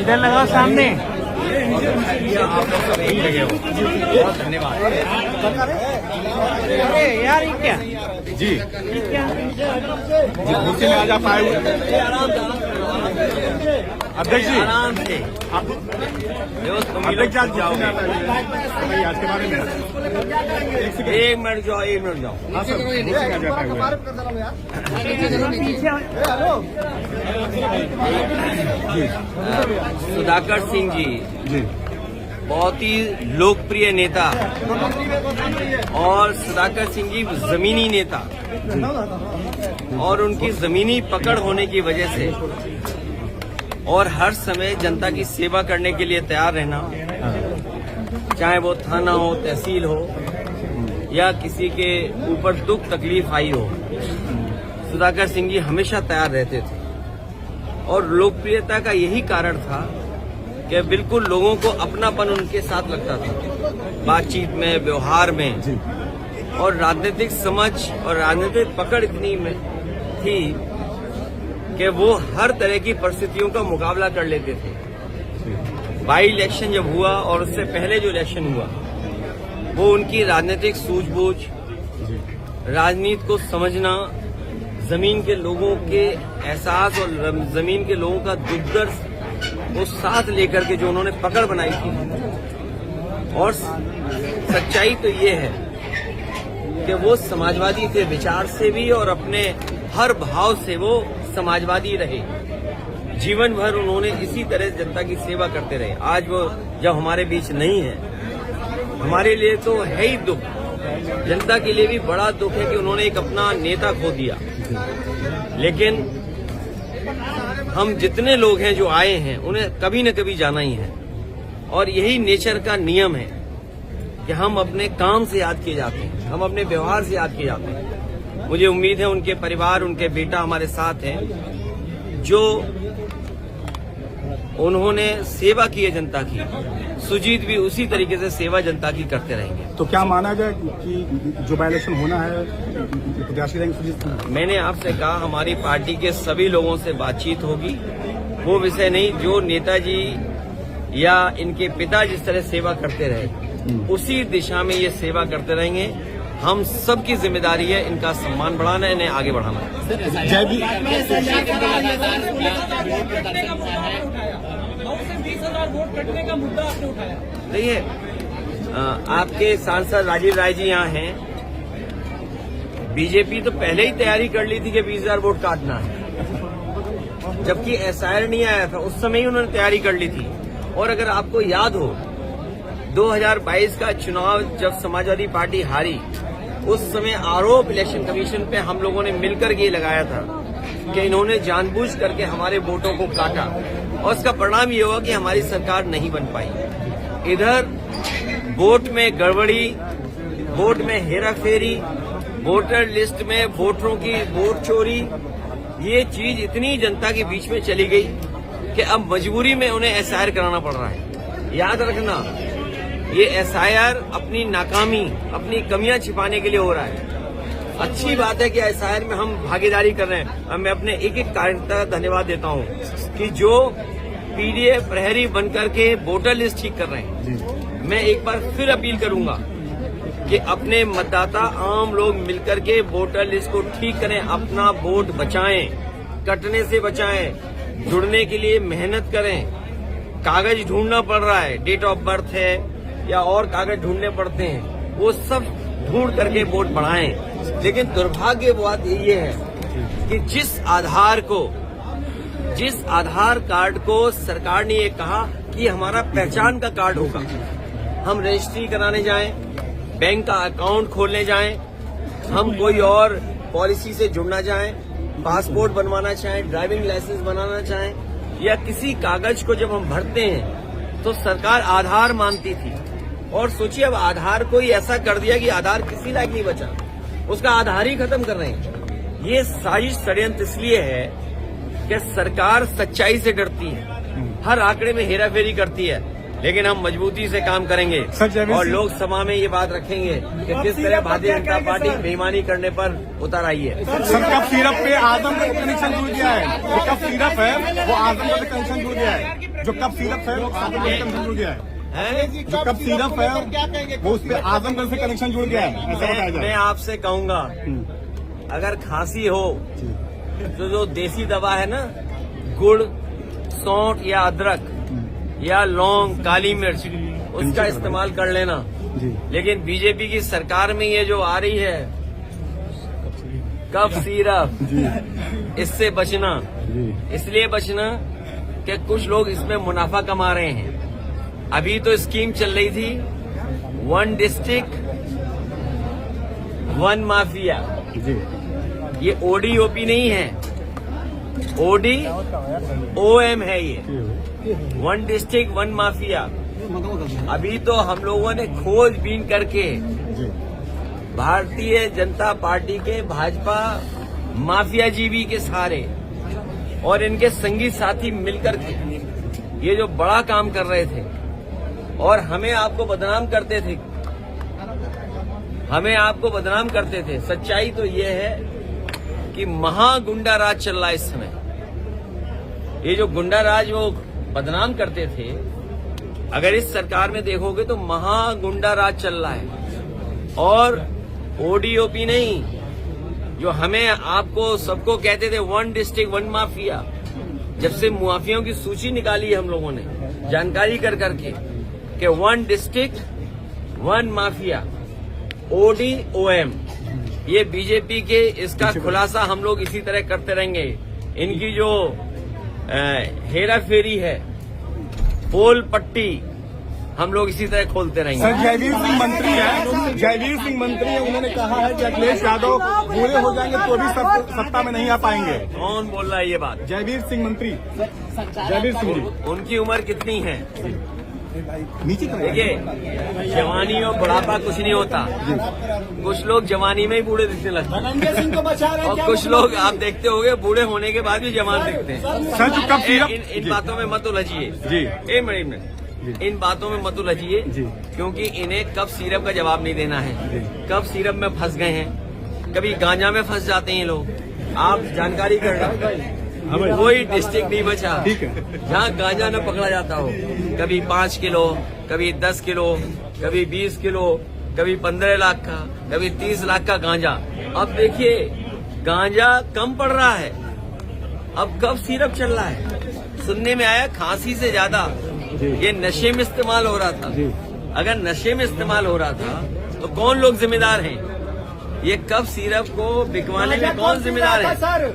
इधर लगाओ सामने। आप लोग सब यही लगे हो, बहुत धन्यवाद। अरे यार ये क्या जी ये क्या जी कुर्सी में आ जा पाए हुए अध्यक्ष जी, आराम से अध्यक्ष जी जाओगे आज के बारे में एक मिनट जाओ, एक मिनट जाओ। हाँ सर, कुर्सी में आ जा पाए हुए जी सुधाकर सिंह जी जी बहुत ही लोकप्रिय नेता और सुधाकर सिंह जी जमीनी नेता और उनकी जमीनी पकड़ होने की वजह से और हर समय जनता की सेवा करने के लिए तैयार रहना, चाहे वो थाना हो, तहसील हो या किसी के ऊपर दुख तकलीफ आई हो, सुधाकर सिंह जी हमेशा तैयार रहते थे। और लोकप्रियता का यही कारण था कि बिल्कुल लोगों को अपनापन उनके साथ लगता था, बातचीत में, व्यवहार में, और राजनीतिक समझ और राजनीतिक पकड़ इतनी में थी कि वो हर तरह की परिस्थितियों का मुकाबला कर लेते थे। बाई इलेक्शन जब हुआ और उससे पहले जो इलेक्शन हुआ, वो उनकी राजनीतिक सूझबूझ, राजनीति को समझना, जमीन के लोगों के एहसास और जमीन के लोगों का दुख दर्द वो साथ लेकर के जो उन्होंने पकड़ बनाई थी। और सच्चाई तो ये है कि वो समाजवादी थे विचार से भी, और अपने हर भाव से वो समाजवादी रहे। जीवन भर उन्होंने इसी तरह जनता की सेवा करते रहे। आज वो जब हमारे बीच नहीं है, हमारे लिए तो है ही दुख, जनता के लिए भी बड़ा दुख है कि उन्होंने एक अपना नेता खो दिया। लेकिन हम जितने लोग हैं जो आए हैं, उन्हें कभी न कभी जाना ही है, और यही नेचर का नियम है कि हम अपने काम से याद किए जाते हैं, हम अपने व्यवहार से याद किए जाते हैं। मुझे उम्मीद है उनके परिवार, उनके बेटा हमारे साथ हैं, जो उन्होंने सेवा की है जनता की। सुजीत भी उसी तरीके से सेवा जनता की करते रहेंगे। तो क्या माना जाए कि जो बाई इलेक्शन होना है प्रत्याशी रहेंगे सुजीत? मैंने आपसे कहा हमारी पार्टी के सभी लोगों से बातचीत होगी, वो विषय नहीं, जो नेताजी या इनके पिता जिस तरह सेवा करते रहे उसी दिशा में ये सेवा करते रहेंगे। हम सबकी जिम्मेदारी है इनका सम्मान बढ़ाना, इन्हें आगे बढ़ाना। जय भी 20,000 वोट कटने का मुद्दा आपने उठाया। देखिए, आपके सांसद राजीव राय जी यहाँ हैं। बीजेपी तो पहले ही तैयारी कर ली थी कि 20,000 वोट काटना है, जबकि एसआईआर नहीं आया था, उस समय ही उन्होंने तैयारी कर ली थी। और अगर आपको याद हो 2022 का चुनाव जब समाजवादी पार्टी हारी, उस समय आरोप इलेक्शन कमीशन पे हम लोगों ने मिलकर के लगाया था कि इन्होंने जानबूझ करके हमारे वोटों को काटा, और इसका परिणाम ये हुआ कि हमारी सरकार नहीं बन पाई। इधर वोट में गड़बड़ी, वोट में हेराफेरी, वोटर लिस्ट में वोटरों की वोट चोरी, ये चीज इतनी जनता के बीच में चली गई कि अब मजबूरी में उन्हें एसआईआर कराना पड़ रहा है। याद रखना, ये एसआईआर अपनी नाकामी, अपनी कमियां छिपाने के लिए हो रहा है। अच्छी बात है कि एसआईआर में हम भागीदारी कर रहे हैं। अब मैं अपने एक एक कार्यकर्ता का धन्यवाद देता हूं कि जो पीडीएफ प्रहरी बनकर के वोटर लिस्ट ठीक कर रहे हैं। मैं एक बार फिर अपील करूंगा कि अपने मतदाता आम लोग मिलकर के वोटर लिस्ट को ठीक करें, अपना वोट बचाएं, कटने से बचाएं, जुड़ने के लिए मेहनत करें। कागज ढूंढना पड़ रहा है, डेट ऑफ बर्थ है या और कागज ढूंढने पड़ते हैं, वो सब ढूंढ करके वोट बढ़ाएं। लेकिन दुर्भाग्य बात ये है कि जिस आधार कार्ड को सरकार ने ये कहा कि हमारा पहचान का कार्ड होगा, हम रजिस्ट्री कराने जाएं, बैंक का अकाउंट खोलने जाएं, हम कोई और पॉलिसी से जुड़ना चाहें, पासपोर्ट बनवाना चाहें, ड्राइविंग लाइसेंस बनाना चाहें, या किसी कागज को जब हम भरते हैं तो सरकार आधार मानती थी। और सोचिए अब आधार को ही ऐसा कर दिया कि आधार किसी लायक नहीं बचा, उसका आधार ही खत्म कर रहे हैं। ये साजिश षड्यंत्र इसलिए है कि सरकार सच्चाई से डरती है, हर आंकड़े में हेराफेरी करती है। लेकिन हम मजबूती से काम करेंगे सर, जयवीर और सिंह- लोकसभा में ये बात रखेंगे कि किस तरह भारतीय जनता पार्टी बेईमानी करने पर उतर आई है। सर, कप सिरप पे आजमगढ़ का कनेक्शन जुड़ गया है। जो कप सिरप है वो आजमगढ़ से कनेक्शन जुड़ गया है। जो कप सिरप है वो आजमगढ़ से कनेक्शन जुड़ गया है। जो कप सिरप है वो उस पे आजमगढ़ से कनेक्शन जुड़ गया है, ऐसा बताया मैं जाए। आपसे कहूंगा, अगर खांसी हो तो जो देसी दवा है ना, गुड़, सौंठ या अदरक या लौंग, काली मिर्च, उसका इस्तेमाल कर लेना। जी। लेकिन बीजेपी की सरकार में ये जो आ रही है कफ सिरप, इससे बचना। इसलिए बचना कि कुछ लोग इसमें मुनाफा कमा रहे हैं। अभी तो स्कीम चल रही थी 1 डिस्ट्रिक्ट 1 माफिया। जी। ये ODOP नहीं है, ODOM है ये, 1 डिस्ट्रिक्ट 1 माफिया। अभी तो हम लोगों ने खोजबीन करके जी। भारतीय जनता पार्टी के भाजपा माफिया जीवी के सहारे और इनके संगी साथी मिलकर के ये जो बड़ा काम कर रहे थे और हमें आपको बदनाम करते थे, सच्चाई तो ये है कि महागुंडा राज चल रहा है इस समय। ये जो गुंडा राज वो बदनाम करते थे, अगर इस सरकार में देखोगे तो महागुंडा राज चल रहा है। और ODOP नहीं, जो हमें आपको सबको कहते थे 1 डिस्ट्रिक्ट 1 माफिया, जब से माफियाओं की सूची निकाली है हम लोगों ने जानकारी कर करके कि 1 डिस्ट्रिक्ट 1 माफिया, ODOM, ये बीजेपी के इसका खुलासा हम लोग इसी तरह करते रहेंगे। इनकी जो हेरा फेरी है, पोल पट्टी, हम लोग इसी तरह खोलते रहेंगे। सर, जयवीर सिंह मंत्री है, उन्होंने कहा है कि अखिलेश यादव पूरे हो जाएंगे तो भी सत्ता में नहीं आ पाएंगे। कौन बोल रहा है ये बात? जयवीर सिंह मंत्री, जयवीर सिंह जी। उनकी उम्र कितनी है? नीचे देखिए, जवानी और बुढ़ापा कुछ नहीं होता। कुछ लोग जवानी में ही बूढ़े दिखने लगते हैं और कुछ लोग आप देखते होंगे बूढ़े होने के बाद भी जवान दिखते हैं। सर, जो कप सिरप इन बातों में मत उलझिए जी। एक मिनट, इन बातों में मत उलझिए क्योंकि इन्हें कप सिरप का जवाब नहीं देना है। कप सिरप में फंस गए हैं, कभी गांजा में फंस जाते हैं लोग। आप जानकारी कर रहे हैं, कोई डिस्ट्रिक्ट नहीं बचा ठीक है जहाँ गांजा न पकड़ा जाता हो। कभी 5 किलो, कभी 10 किलो, कभी 20 किलो, कभी 15 लाख का, कभी 30 लाख का गांजा। अब देखिए, गांजा कम पड़ रहा है, अब कब सिरप चल रहा है। सुनने में आया खांसी से ज्यादा ये नशे में इस्तेमाल हो रहा था। अगर नशे में इस्तेमाल हो रहा था तो कौन लोग जिम्मेदार हैं? ये कब सिरप को बिकवाने में कौन जिम्मेदार है? सर,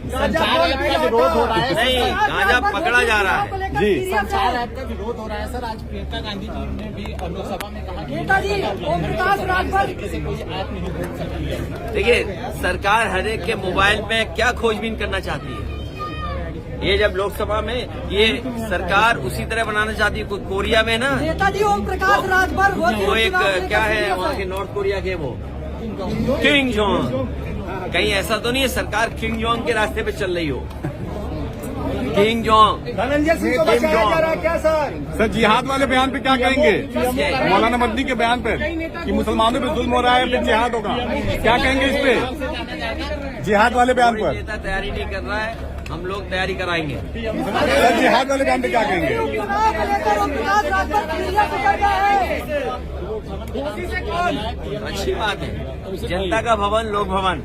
संचार ऐप का विरोध हो रहा है। नहीं, गांजा पकड़ा जा रहा है जी। संचार ऐप का विरोध हो रहा है सर। आज प्रियंका गांधी जी ने भी लोकसभा में कहा कि से कोई ऐप नहीं खोल सकती है। देखिए, सरकार हर एक के मोबाइल में क्या खोजबीन करना चाहती है। ये जब लोकसभा में ये सरकार उसी तरह बनाना चाहती है। कोरिया में ना नेताजी ओम प्रकाश राजभर वो एक क्या है वहाँ के नॉर्थ कोरिया के वो किंग जोंग, कहीं ऐसा तो नहीं है सरकार किंग जोंग के रास्ते पे चल रही हो? किंग जोंग, धनंजय सिंह को बचाया जा रहा है क्या सर? जिहाद वाले बयान पे क्या कहेंगे? मौलाना मदनी के बयान पे कि मुसलमानों पे जुल्म हो रहा है, फिर जिहाद होगा, क्या कहेंगे इस पे? जिहाद वाले बयान कोई पर नेता तैयारी नहीं कर रहा है, हम लोग तैयारी कराएंगे। सर, जिहाद वाले बयान पे क्या कहेंगे? अच्छी बात है, जनता का भवन लोक भवन,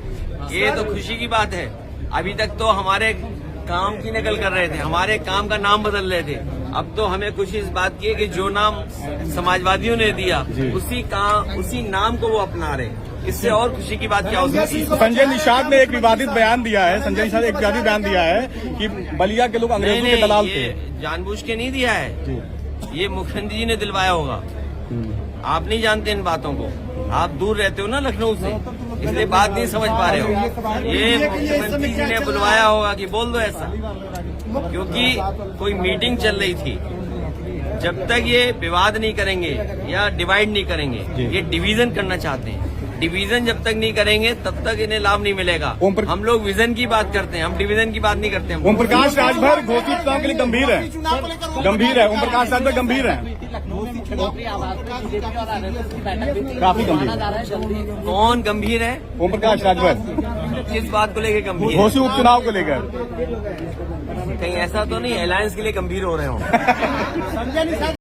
ये तो खुशी की बात है। अभी तक तो हमारे काम की नकल कर रहे थे, हमारे काम का नाम बदल रहे थे। अब तो हमें खुशी इस बात की है कि जो नाम समाजवादियों ने दिया उसी नाम को वो अपना रहे। इससे और खुशी की बात क्या हो सकती है? संजय निषाद ने एक विवादित बयान दिया है, कि बलिया के लोग अंग्रेजों के दलाल थे। जानबूझ के नहीं दिया है, ये मुख्यमंत्री जी ने दिलवाया होगा। आप नहीं जानते इन बातों को, आप दूर रहते हो ना लखनऊ से, इसलिए बात नहीं समझ पा रहे हो। ये मुख्यमंत्री जी ने बुलवाया होगा कि बोल दो ऐसा, क्योंकि कोई मीटिंग चल रही थी। जब तक ये विवाद नहीं करेंगे या डिवाइड नहीं करेंगे, ये डिवीजन करना चाहते हैं। डिवीजन जब तक नहीं करेंगे तब तक इन्हें लाभ नहीं मिलेगा। हम लोग विजन की बात करते हैं, हम डिवीजन की बात नहीं करते हैं। ओम प्रकाश राजभर घोषित चुनाव के लिए गंभीर है, गंभीर है। ओम प्रकाश राजभर गंभीर है, लखनऊ में क्षेत्रीय आवास पर बीजेपी और आरएसएस की बैठक भी काफी गंभीर। माना जा रहा है जल्दी। कौन गंभीर है? ओम प्रकाश राजभर किस बात को लेकर गंभीर है? घोषित उपचुनाव को लेकर कहीं ऐसा तो नहीं अलायंस के लिए गंभीर हो रहे हो?